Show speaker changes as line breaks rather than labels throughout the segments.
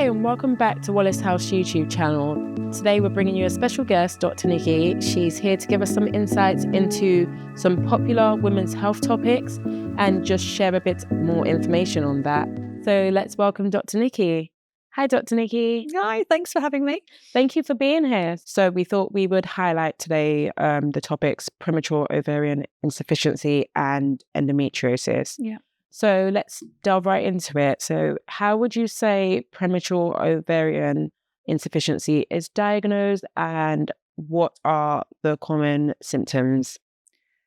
Hi and welcome back to Wallace House YouTube channel. Today we're bringing you a special guest, Dr. Nikki. She's here to give us some insights into some popular women's health topics and just share a bit more information on that. So let's welcome Dr. Nikki. Hi, Dr. Nikki.
Hi, thanks for having me.
Thank you for being here. So we thought we would highlight today the topics premature ovarian insufficiency and endometriosis.
Yeah.
So let's delve right into it. So how would you say premature ovarian insufficiency is diagnosed and what are the common symptoms?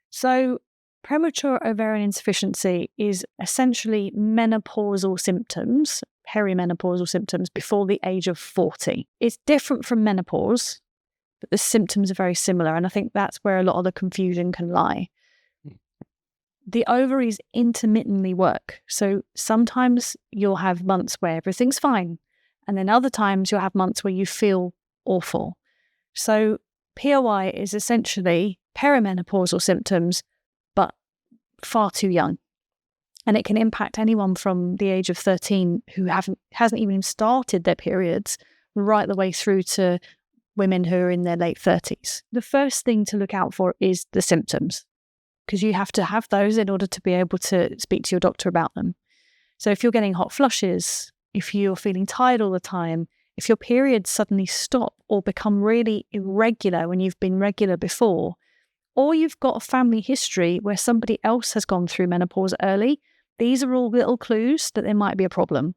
So premature ovarian insufficiency is essentially menopausal symptoms, perimenopausal symptoms before the age of 40. It's different from menopause, but the symptoms are very similar. And I think that's where a lot of the confusion can lie. The ovaries intermittently work. So sometimes you'll have months where everything's fine. And then other times you'll have months where you feel awful. So POI is essentially perimenopausal symptoms, but far too young. And it can impact anyone from the age of 13 who hasn't even started their periods right the way through to women who are in their late 30s. The first thing to look out for is the symptoms, because you have to have those in order to be able to speak to your doctor about them. So if you're getting hot flushes, if you're feeling tired all the time, if your periods suddenly stop or become really irregular when you've been regular before, or you've got a family history where somebody else has gone through menopause early, these are all little clues that there might be a problem.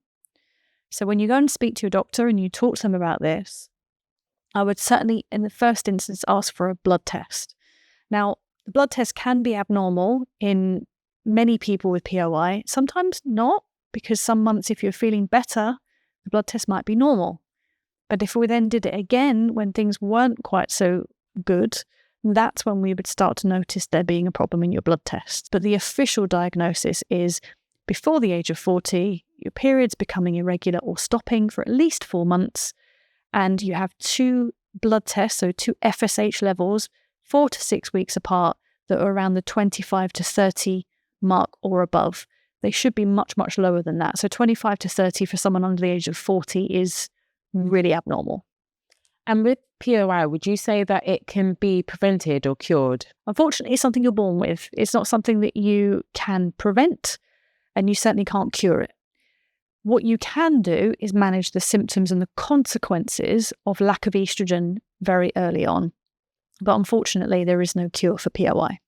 So when you go and speak to your doctor and you talk to them about this, I would certainly, in the first instance, ask for a blood test. Now, the blood test can be abnormal in many people with POI, sometimes not, because some months if you're feeling better, the blood test might be normal. But if we then did it again when things weren't quite so good, that's when we would start to notice there being a problem in your blood test. But the official diagnosis is before the age of 40, your period's becoming irregular or stopping for at least 4 months, and you have 2 blood tests, so 2 FSH levels, 4 to 6 weeks apart, that are around the 25 to 30 mark or above. They should be much, much lower than that. So 25 to 30 for someone under the age of 40 is really abnormal.
And with POI, would you say that it can be prevented or cured?
Unfortunately, it's something you're born with. It's not something that you can prevent, and you certainly can't cure it. What you can do is manage the symptoms and the consequences of lack of estrogen very early on. But unfortunately, there is no cure for POI.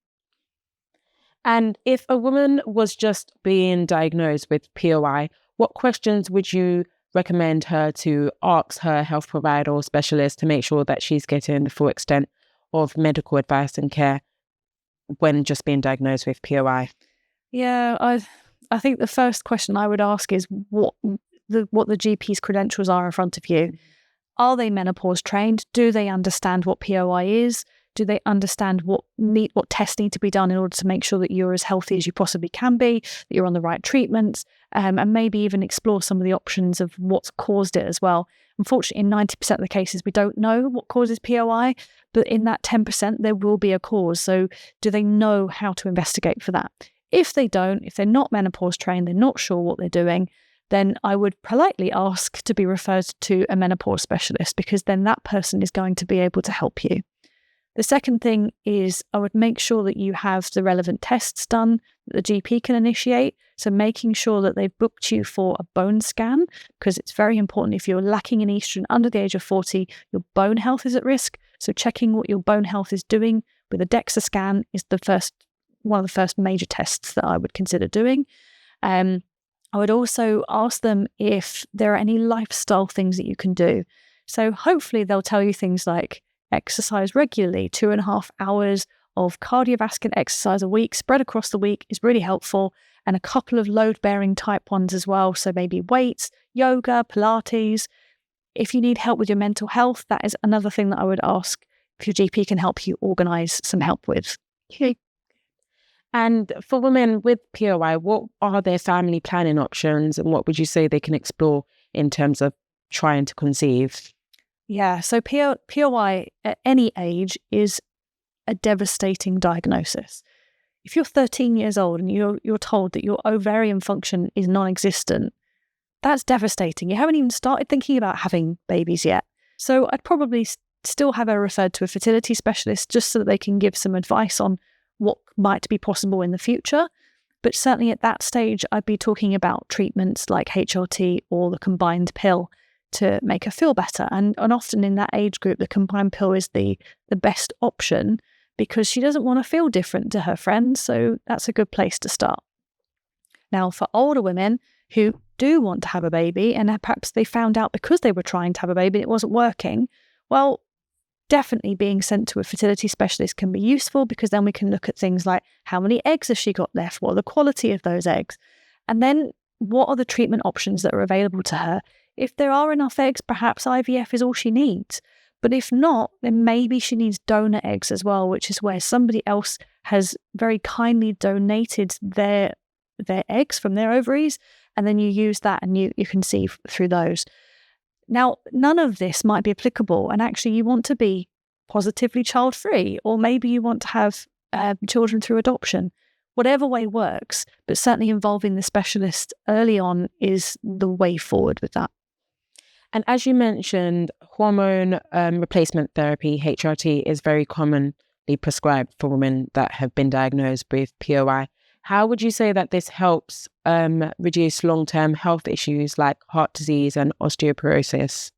And if a woman was just being diagnosed with POI, what questions would you recommend her to ask her health provider or specialist to make sure that she's getting the full extent of medical advice and care when just being diagnosed with POI?
Yeah, I think the first question I would ask is what the GP's credentials are in front of you. Are they menopause trained? Do they understand what POI is? Do they understand what tests need to be done in order to make sure that you're as healthy as you possibly can be, that you're on the right treatments, and maybe even explore some of the options of what's caused it as well. Unfortunately, in 90% of the cases, we don't know what causes POI, but in that 10%, there will be a cause. So do they know how to investigate for that? If they don't, if they're not menopause trained, they're not sure what they're doing, then I would politely ask to be referred to a menopause specialist, because then that person is going to be able to help you. The second thing is I would make sure that you have the relevant tests done that the GP can initiate. So making sure that they've booked you for a bone scan, because it's very important. If you're lacking in estrogen under the age of 40, your bone health is at risk. So checking what your bone health is doing with a DEXA scan is one of the first major tests that I would consider doing. I would also ask them if there are any lifestyle things that you can do. So hopefully they'll tell you things like exercise regularly, 2.5 hours of cardiovascular exercise a week spread across the week is really helpful, and a couple of load-bearing type ones as well. So maybe weights, yoga, Pilates. If you need help with your mental health, that is another thing that I would ask if your GP can help you organise some help with.
Okay. And for women with POI, what are their family planning options and what would you say they can explore in terms of trying to conceive?
Yeah, so POI at any age is a devastating diagnosis. If you're 13 years old and you're told that your ovarian function is non-existent, that's devastating. You haven't even started thinking about having babies yet. So I'd probably still have her referred to a fertility specialist just so that they can give some advice on what might be possible in the future. But certainly at that stage, I'd be talking about treatments like HRT or the combined pill to make her feel better. And often in that age group, the combined pill is the best option because she doesn't want to feel different to her friends. So that's a good place to start. Now, for older women who do want to have a baby and perhaps they found out because they were trying to have a baby and it wasn't working, well, definitely being sent to a fertility specialist can be useful because then we can look at things like how many eggs has she got left? What are the quality of those eggs? And then what are the treatment options that are available to her? If there are enough eggs, perhaps IVF is all she needs. But if not, then maybe she needs donor eggs as well, which is where somebody else has very kindly donated their eggs from their ovaries, and then you use that and you conceive through those. Now, none of this might be applicable, and actually you want to be positively child-free, or maybe you want to have children through adoption. Whatever way works, but certainly involving the specialist early on is the way forward with that.
And as you mentioned, hormone replacement therapy, HRT, is very commonly prescribed for women that have been diagnosed with POI. How would you say that this helps reduce long-term health issues like heart disease and osteoporosis?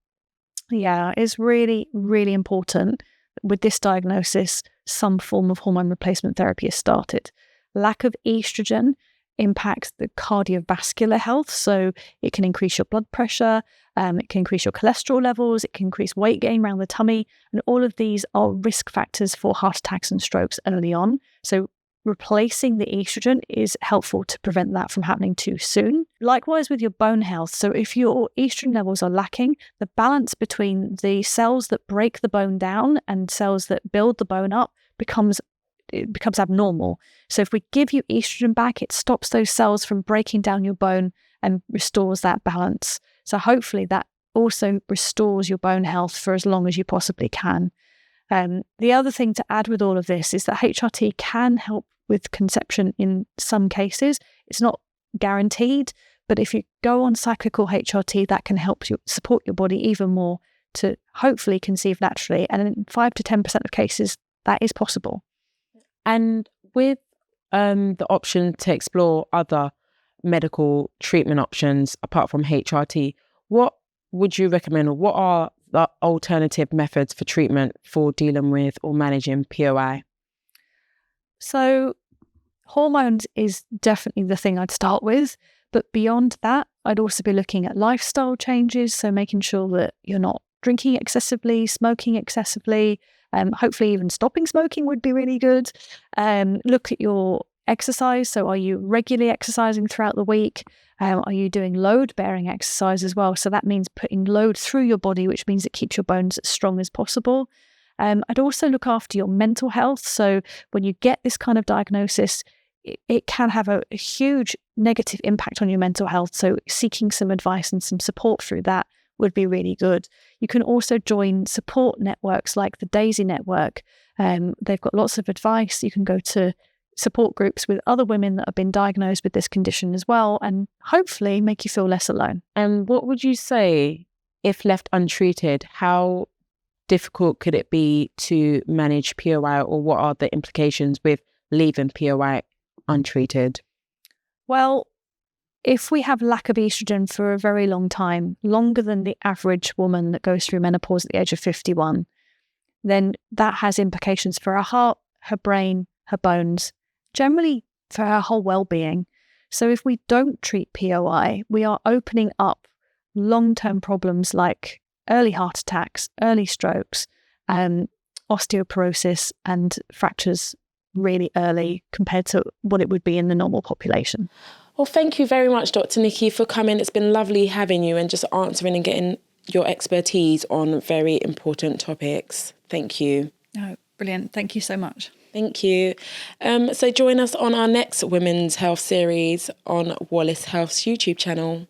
Yeah, it's really, really important with this diagnosis, some form of hormone replacement therapy is started. Lack of estrogen impacts the cardiovascular health, so it can increase your blood pressure, it can increase your cholesterol levels, it can increase weight gain around the tummy, and all of these are risk factors for heart attacks and strokes early on. So replacing the estrogen is helpful to prevent that from happening too soon. Likewise with your bone health. So if your estrogen levels are lacking, the balance between the cells that break the bone down and cells that build the bone up becomes abnormal. So if we give you estrogen back, it stops those cells from breaking down your bone and restores that balance. So hopefully that also restores your bone health for as long as you possibly can. The other thing to add with all of this is that HRT can help with conception in some cases. It's not guaranteed, but if you go on cyclical HRT, that can help you support your body even more to hopefully conceive naturally. And in 5 to 10% of cases, that is possible.
And with the option to explore other medical treatment options apart from HRT, what would you recommend, or what are the alternative methods for treatment for dealing with or managing POI?
So hormones is definitely the thing I'd start with. But beyond that, I'd also be looking at lifestyle changes. So making sure that you're not drinking excessively, smoking excessively, hopefully even stopping smoking would be really good. Look at your exercise. So are you regularly exercising throughout the week? Are you doing load-bearing exercise as well? So that means putting load through your body, which means it keeps your bones as strong as possible. I'd also look after your mental health. So when you get this kind of diagnosis, it can have a huge negative impact on your mental health. So seeking some advice and some support through that would be really good. You can also join support networks like the Daisy Network. They've got lots of advice. You can go to support groups with other women that have been diagnosed with this condition as well, and hopefully make you feel less alone.
And what would you say, if left untreated, how difficult could it be to manage POI, or what are the implications with leaving POI untreated?
Well, if we have lack of estrogen for a very long time, longer than the average woman that goes through menopause at the age of 51, then that has implications for her heart, her brain, her bones, generally for her whole well-being. So if we don't treat POI, we are opening up long-term problems like early heart attacks, early strokes, osteoporosis and fractures really early compared to what it would be in the normal population.
Well, thank you very much, Dr. Nikki, for coming. It's been lovely having you and just answering and getting your expertise on very important topics. Thank you.
Oh, brilliant. Thank you so much.
Thank you. So join us on our next Women's Health series on Wallace Health's YouTube channel.